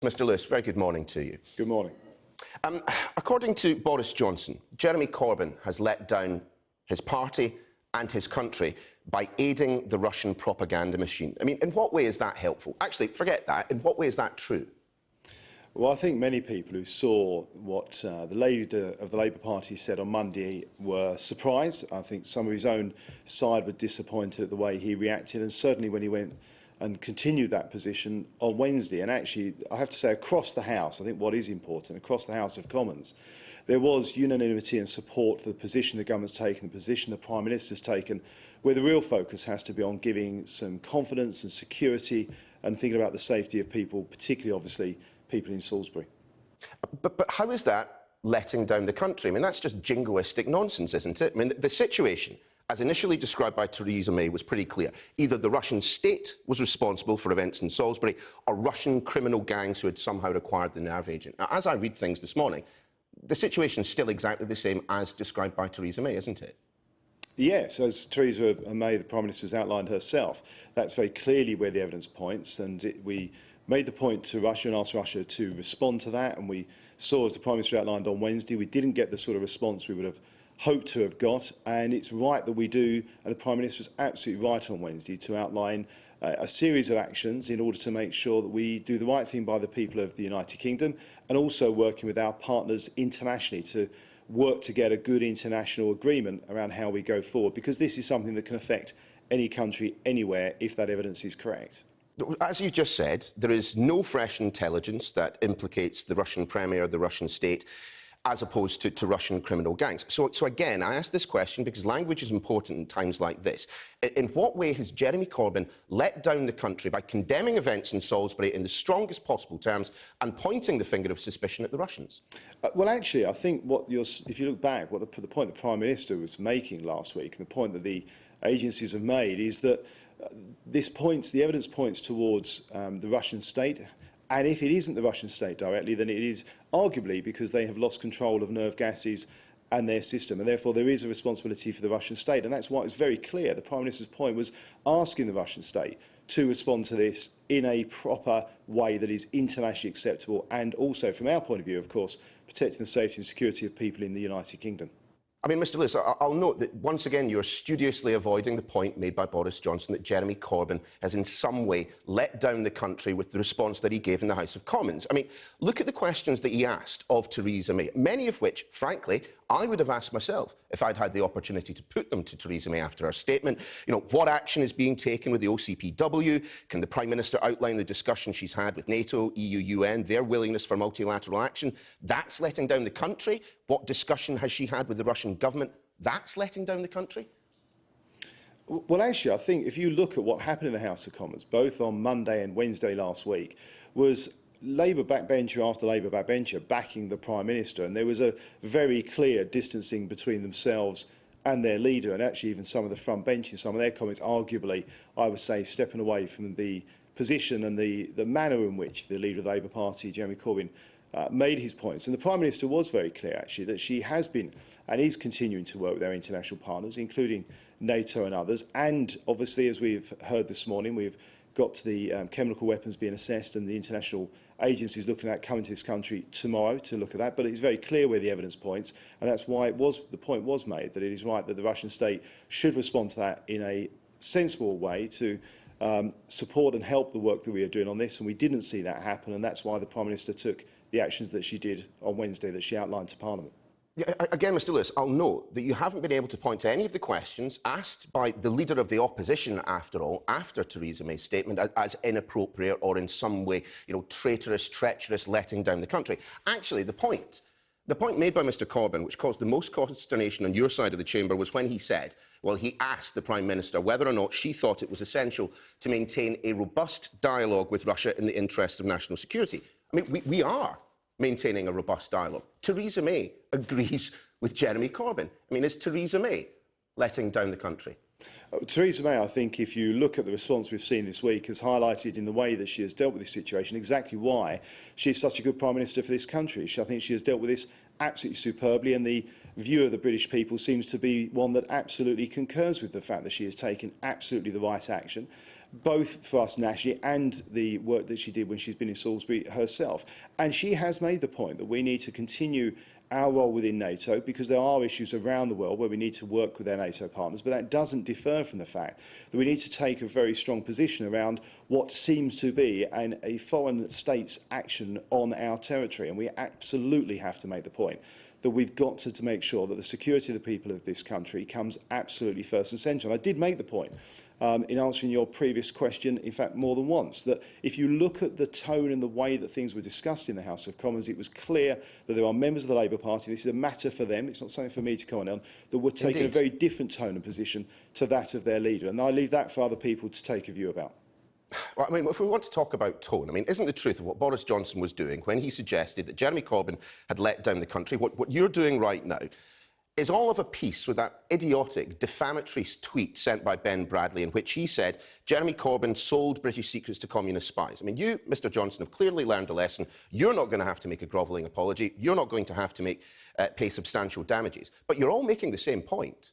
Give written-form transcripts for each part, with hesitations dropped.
Mr Lewis, very good morning to you. Good morning. According to Boris Johnson, Jeremy Corbyn has let down his party and his country by aiding the Russian propaganda machine. I mean, in what way is that helpful? Actually, forget that. In what way is that true? Well, I think many people who saw what the leader of the Labour Party said on Monday were surprised. I think some of his own side were disappointed at the way he reacted, and certainly when he went and continued that position on Wednesday. And actually, I have to say, across the House, I think what is important, across the House of Commons, there was unanimity and support for the position the government's taken, the position the Prime Minister's taken, where the real focus has to be on giving some confidence and security and thinking about the safety of people, particularly, obviously, people in Salisbury. But how is that letting down the country? I mean, that's just jingoistic nonsense, isn't it? I mean, the situation, as initially described by Theresa May, was pretty clear. Either the Russian state was responsible for events in Salisbury, or Russian criminal gangs who had somehow acquired the nerve agent. Now, as I read things this morning, the situation is still exactly the same as described by Theresa May, isn't it? Yes, as Theresa May, the Prime Minister, has outlined herself, that's very clearly where the evidence points, and we made the point to Russia and asked Russia to respond to that, and we saw, as the Prime Minister outlined on Wednesday, we didn't get the sort of response we would have hoped to have got, and it's right that we do, and the Prime Minister was absolutely right on Wednesday to outline a series of actions in order to make sure that we do the right thing by the people of the United Kingdom, and also working with our partners internationally to work to get a good international agreement around how we go forward, because this is something that can affect any country, anywhere, if that evidence is correct. As you just said, there is no fresh intelligence that implicates the Russian Premier, the Russian state, as opposed to Russian criminal gangs. So again, I ask this question because language is important in times like this. In what way has Jeremy Corbyn let down the country by condemning events in Salisbury in the strongest possible terms and pointing the finger of suspicion at the Russians? Well, actually, I think if you look back, the point the Prime Minister was making last week, and the point that the agencies have made, is that the evidence points towards the Russian state. And if it isn't the Russian state directly, then it is arguably because they have lost control of nerve gases and their system. And therefore, there is a responsibility for the Russian state. And that's why it's very clear. The Prime Minister's point was asking the Russian state to respond to this in a proper way that is internationally acceptable. And also, from our point of view, of course, protecting the safety and security of people in the United Kingdom. I mean, Mr Lewis, I'll note that once again you're studiously avoiding the point made by Boris Johnson that Jeremy Corbyn has in some way let down the country with the response that he gave in the House of Commons. I mean, look at the questions that he asked of Theresa May, many of which, frankly, I would have asked myself if I'd had the opportunity to put them to Theresa May after her statement. You know, what action is being taken with the OCPW? Can the Prime Minister outline the discussion she's had with NATO, EU, UN, their willingness for multilateral action? That's letting down the country. What discussion has she had with the Russian government? That's letting down the country. Well, actually, I think if you look at what happened in the House of Commons, both on Monday and Wednesday last week, was Labour backbencher after Labour backbencher backing the Prime Minister, and there was a very clear distancing between themselves and their leader, and actually even some of the front bench in some of their comments, arguably, I would say, stepping away from the position and the manner in which the leader of the Labour Party, Jeremy Corbyn, made his points. And the Prime Minister was very clear, actually, that she has been and is continuing to work with our international partners, including NATO and others. And obviously, as we've heard this morning, we've got to the chemical weapons being assessed, and the international agencies looking at coming to this country tomorrow to look at that. But it's very clear where the evidence points, and that's why the point was made that it is right that the Russian state should respond to that in a sensible way to support and help the work that we are doing on this. And we didn't see that happen, and that's why the Prime Minister took the actions that she did on Wednesday that she outlined to Parliament. Yeah, again, Mr Lewis, I'll note that you haven't been able to point to any of the questions asked by the Leader of the Opposition, after all, after Theresa May's statement, as inappropriate or in some way, you know, traitorous, treacherous, letting down the country. Actually, the point made by Mr Corbyn, which caused the most consternation on your side of the chamber, was when he said, well, he asked the Prime Minister whether or not she thought it was essential to maintain a robust dialogue with Russia in the interest of national security. I mean, we are maintaining a robust dialogue. Theresa May agrees with Jeremy Corbyn. I mean, is Theresa May letting down the country? Theresa May, I think, if you look at the response we've seen this week, has highlighted in the way that she has dealt with this situation exactly why she is such a good Prime Minister for this country. I think she has dealt with this absolutely superbly, and the view of the British people seems to be one that absolutely concurs with the fact that she has taken absolutely the right action. both for us nationally and the work that she did when she's been in Salisbury herself. And she has made the point that we need to continue our role within NATO, because there are issues around the world where we need to work with our NATO partners, but that doesn't defer from the fact that we need to take a very strong position around what seems to be a foreign state's action on our territory. And we absolutely have to make the point that we've got to make sure that the security of the people of this country comes absolutely first and centre. And I did make the point in answering your previous question, in fact, more than once, that if you look at the tone and the way that things were discussed in the House of Commons, it was clear that there are members of the Labour Party, this is a matter for them, it's not something for me to comment on, that were taking a very different tone and position to that of their leader. And I leave that for other people to take a view about. Well, I mean, if we want to talk about tone, I mean, isn't the truth of what Boris Johnson was doing when he suggested that Jeremy Corbyn had let down the country, what you're doing right now, is all of a piece with that idiotic, defamatory tweet sent by Ben Bradley in which he said Jeremy Corbyn sold British secrets to communist spies. I mean, you, Mr Johnson, have clearly learned a lesson. You're not going to have to make a grovelling apology. You're not going to have to pay substantial damages. But you're all making the same point.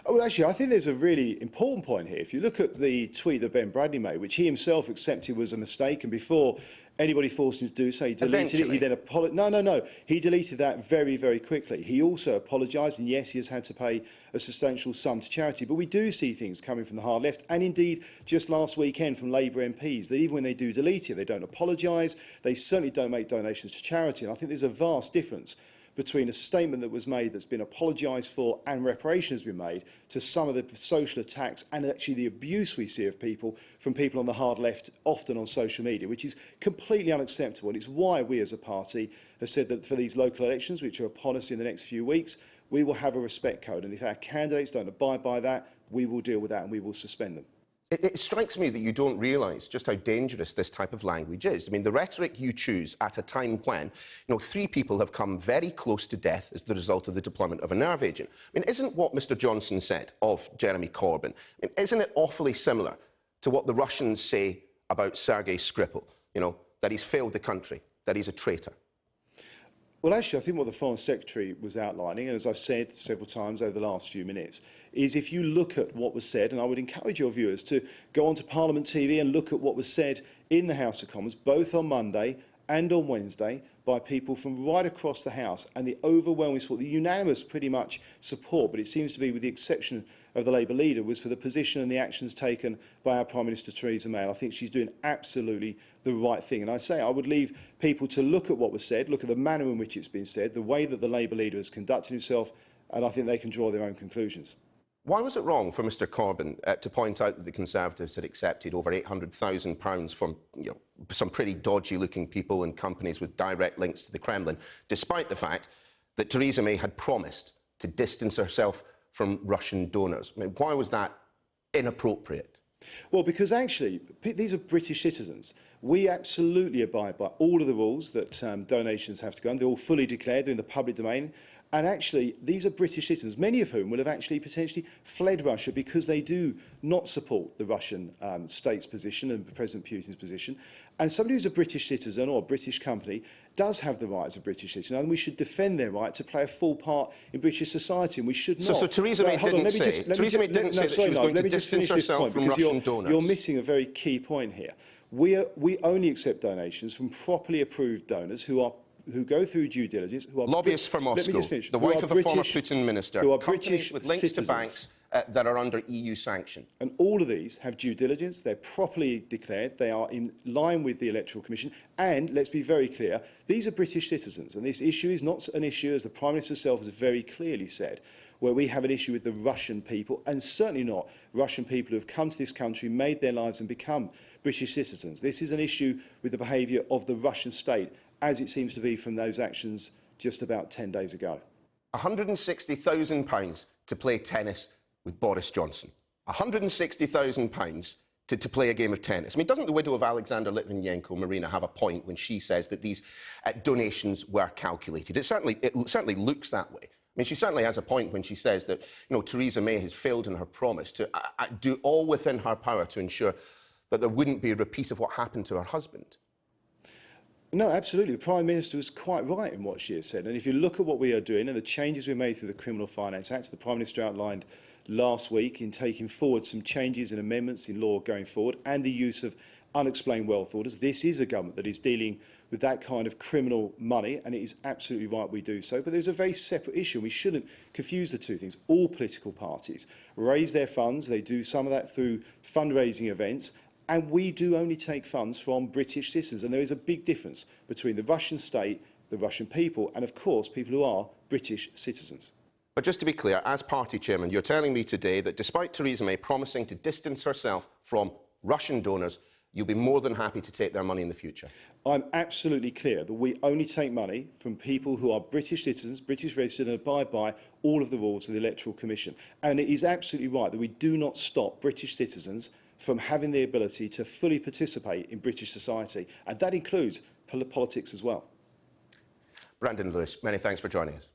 Oh, well, actually, I think there's a really important point here. If you look at the tweet that Ben Bradley made, which he himself accepted was a mistake, and before anybody forced him to do so, he deleted it. He then apologised. No. He deleted that very, very quickly. He also apologised, and yes, he has had to pay a substantial sum to charity. But we do see things coming from the hard left, and indeed, just last weekend from Labour MPs, that even when they do delete it, they don't apologise. They certainly don't make donations to charity. And I think there's a vast difference between a statement that was made that's been apologised for and reparation has been made to some of the social attacks and actually the abuse we see of people from people on the hard left, often on social media, which is completely unacceptable. And it's why we as a party have said that for these local elections, which are upon us in the next few weeks, we will have a respect code. And if our candidates don't abide by that, we will deal with that and we will suspend them. It strikes me that you don't realise just how dangerous this type of language is. I mean, the rhetoric you choose at a time when, 3 people have come very close to death as the result of the deployment of a nerve agent. I mean, isn't what Mr Johnson said of Jeremy Corbyn, isn't it awfully similar to what the Russians say about Sergei Skripal, that he's failed the country, that he's a traitor? Well, actually, I think what the Foreign Secretary was outlining, and as I've said several times over the last few minutes, is if you look at what was said, and I would encourage your viewers to go onto Parliament TV and look at what was said in the House of Commons, both on Monday and on Wednesday, by people from right across the House, and the overwhelming support, the unanimous pretty much support, but it seems to be with the exception of the Labour leader, was for the position and the actions taken by our Prime Minister Theresa May. I think she's doing absolutely the right thing. And I say I would leave people to look at what was said, look at the manner in which it's been said, the way that the Labour leader has conducted himself, and I think they can draw their own conclusions. Why was it wrong for Mr Corbyn to point out that the Conservatives had accepted over £800,000 from some pretty dodgy-looking people and companies with direct links to the Kremlin, despite the fact that Theresa May had promised to distance herself from Russian donors? I mean, why was that inappropriate? Well, because actually, these are British citizens. We absolutely abide by all of the rules that donations have to go on. They're all fully declared, they're in the public domain. And actually, these are British citizens, many of whom will have actually potentially fled Russia because they do not support the Russian state's position and President Putin's position. And somebody who's a British citizen or a British company does have the right as a British citizen, and we should defend their right to play a full part in British society, and we should not. So Theresa May didn't say Theresa May didn't say that she was going to distance herself from Russian donors. You're missing a very key point here. We only accept donations from properly approved donors who go through due diligence, who are lobbyists for Moscow, the wife of a former Putin minister, who are companies British with links citizens. to banks that are under EU sanction. And all of these have due diligence, they're properly declared, they are in line with the Electoral Commission, and let's be very clear, these are British citizens, and this issue is not an issue, as the Prime Minister herself has very clearly said, where we have an issue with the Russian people, and certainly not Russian people who have come to this country, made their lives and become British citizens. This is an issue with the behaviour of the Russian state, as it seems to be from those actions just about 10 days ago. £160,000 to play tennis with Boris Johnson. £160,000 to play a game of tennis. I mean, doesn't the widow of Alexander Litvinenko, Marina, have a point when she says that these donations were calculated? It certainly looks that way. I mean, she certainly has a point when she says that, Theresa May has failed in her promise to do all within her power to ensure that there wouldn't be a repeat of what happened to her husband. No, absolutely. The Prime Minister was quite right in what she has said. And if you look at what we are doing and the changes we made through the Criminal Finance Act, the Prime Minister outlined last week in taking forward some changes and amendments in law going forward and the use of unexplained wealth orders. This is a government that is dealing with that kind of criminal money, and it is absolutely right we do so. But there's a very separate issue, and we shouldn't confuse the two things. All political parties raise their funds. They do some of that through fundraising events. And we do only take funds from British citizens. And there is a big difference between the Russian state, the Russian people, and, of course, people who are British citizens. But just to be clear, as party chairman, you're telling me today that despite Theresa May promising to distance herself from Russian donors, you'll be more than happy to take their money in the future? I'm absolutely clear that we only take money from people who are British citizens, British registered, and abide by all of the rules of the Electoral Commission. And it is absolutely right that we do not stop British citizens from having the ability to fully participate in British society. And that includes politics as well. Brandon Lewis, many thanks for joining us.